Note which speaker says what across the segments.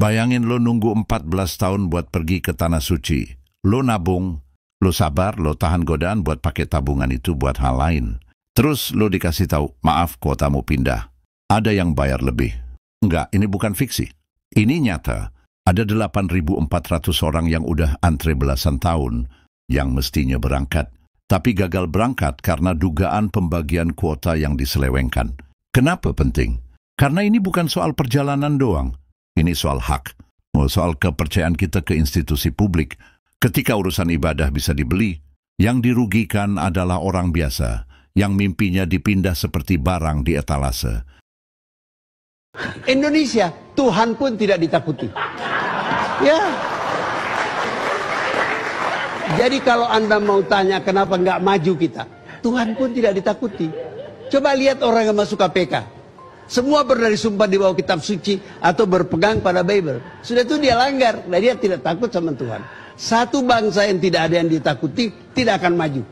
Speaker 1: Bayangin lo nunggu 14 tahun buat pergi ke Tanah Suci. Lo nabung, lo sabar, lo tahan godaan buat pakai tabungan itu buat hal lain. Terus lo dikasih tahu, maaf kuotamu pindah. Ada yang bayar lebih. Enggak, ini bukan fiksi. Ini nyata. Ada 8.400 orang yang udah antre belasan tahun yang mestinya berangkat. Tapi gagal berangkat karena dugaan pembagian kuota yang diselewengkan. Kenapa penting? Karena ini bukan soal perjalanan doang. Ini soal hak, soal kepercayaan kita ke institusi publik. Ketika urusan ibadah bisa dibeli, yang dirugikan adalah orang biasa, yang mimpinya dipindah seperti barang di etalase.
Speaker 2: Indonesia, Tuhan pun tidak ditakuti. Ya. Jadi kalau Anda mau tanya kenapa nggak maju kita, Tuhan pun tidak ditakuti. Coba lihat orang yang masuk KPK. Semua berdari sumpah di bawah kitab suci atau berpegang pada Bible. Sudah itu dia langgar, dan dia tidak takut sama Tuhan. Satu bangsa yang tidak ada yang ditakuti tidak akan maju.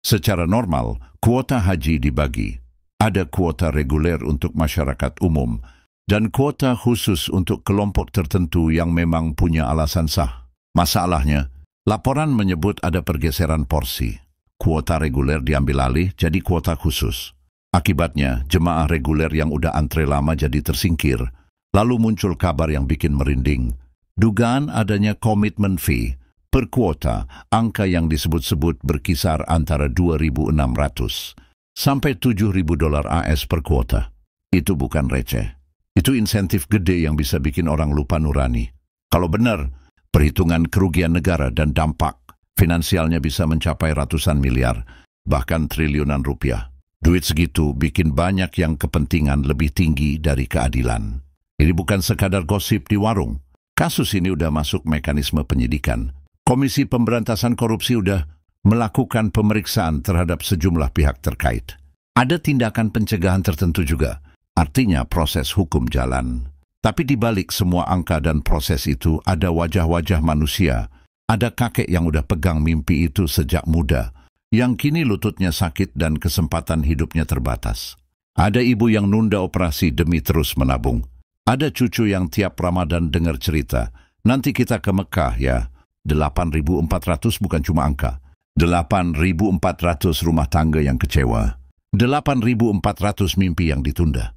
Speaker 1: Secara normal, kuota haji dibagi. Ada kuota reguler untuk masyarakat umum dan kuota khusus untuk kelompok tertentu yang memang punya alasan sah. Masalahnya, laporan menyebut ada pergeseran porsi. Kuota reguler diambil alih jadi kuota khusus. Akibatnya, jemaah reguler yang udah antre lama jadi tersingkir. Lalu muncul kabar yang bikin merinding. Dugaan adanya komitmen fee. Per kuota, angka yang disebut-sebut berkisar antara 2.600 sampai 7.000 dolar AS per kuota. Itu bukan receh. Itu insentif gede yang bisa bikin orang lupa nurani. Kalau benar, perhitungan kerugian negara dan dampak finansialnya bisa mencapai ratusan miliar, bahkan triliunan rupiah. Duit segitu bikin banyak yang kepentingan lebih tinggi dari keadilan. Ini bukan sekadar gosip di warung. Kasus ini udah masuk mekanisme penyidikan. Komisi Pemberantasan Korupsi udah melakukan pemeriksaan terhadap sejumlah pihak terkait. Ada tindakan pencegahan tertentu juga. Artinya proses hukum jalan. Tapi di balik semua angka dan proses itu ada wajah-wajah manusia. Ada kakek yang udah pegang mimpi itu sejak muda, yang kini lututnya sakit dan kesempatan hidupnya terbatas. Ada ibu yang nunda operasi demi terus menabung. Ada cucu yang tiap Ramadan dengar cerita, nanti kita ke Mekah ya. 8.400 bukan cuma angka. 8.400 rumah tangga yang kecewa. 8.400 mimpi yang ditunda.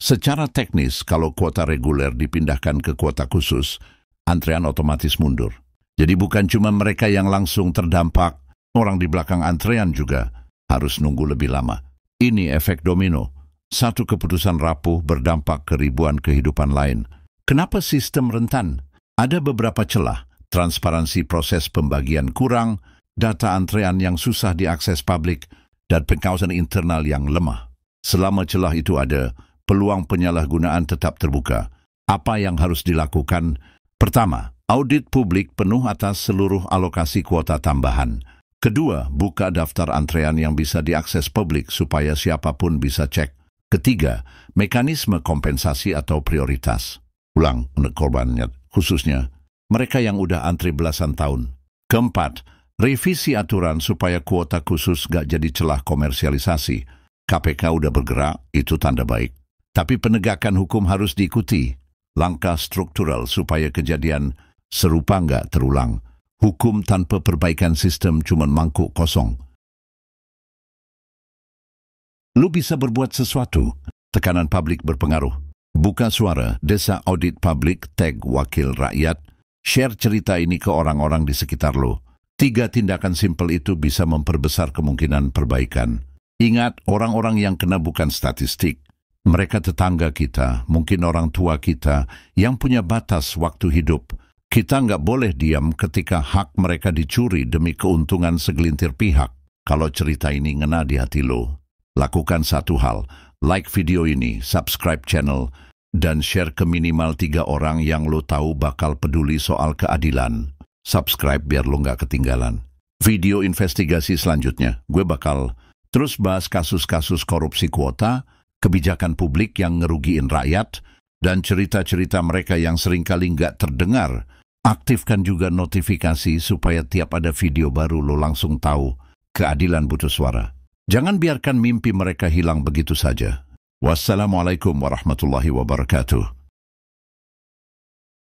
Speaker 1: Secara teknis, kalau kuota reguler dipindahkan ke kuota khusus, antrean otomatis mundur. Jadi bukan cuma mereka yang langsung terdampak, orang di belakang antrean juga harus nunggu lebih lama. Ini efek domino. Satu keputusan rapuh berdampak ke ribuan kehidupan lain. Kenapa sistem rentan? Ada beberapa celah, transparansi proses pembagian kurang, data antrean yang susah diakses publik, dan pengawasan internal yang lemah. Selama celah itu ada, peluang penyalahgunaan tetap terbuka. Apa yang harus dilakukan? Pertama, audit publik penuh atas seluruh alokasi kuota tambahan. Kedua, buka daftar antrean yang bisa diakses publik supaya siapapun bisa cek. Ketiga, mekanisme kompensasi atau prioritas. Ulang, untuk korbannya, khususnya mereka yang udah antri belasan tahun. Keempat, revisi aturan supaya kuota khusus gak jadi celah komersialisasi. KPK udah bergerak, itu tanda baik. Tapi penegakan hukum harus diikuti. Langkah struktural supaya kejadian serupa nggak terulang. Hukum tanpa perbaikan sistem cuma mangkuk kosong. Lu bisa berbuat sesuatu. Tekanan publik berpengaruh. Buka suara, desa audit publik, tag wakil rakyat, share cerita ini ke orang-orang di sekitar lo. 3 tindakan simpel itu bisa memperbesar kemungkinan perbaikan. Ingat, orang-orang yang kena bukan statistik. Mereka tetangga kita, mungkin orang tua kita, yang punya batas waktu hidup. Kita nggak boleh diam ketika hak mereka dicuri demi keuntungan segelintir pihak. Kalau cerita ini ngena di hati lo, lakukan satu hal. Like video ini, subscribe channel, dan share ke minimal 3 orang yang lo tahu bakal peduli soal keadilan. Subscribe biar lo nggak ketinggalan. Video investigasi selanjutnya, gue bakal terus bahas kasus-kasus korupsi kuota, kebijakan publik yang ngerugiin rakyat, dan cerita-cerita mereka yang seringkali nggak terdengar. Aktifkan juga notifikasi supaya tiap ada video baru lo langsung tahu. Keadilan butuh suara. Jangan biarkan mimpi mereka hilang begitu saja. Wassalamualaikum warahmatullahi wabarakatuh.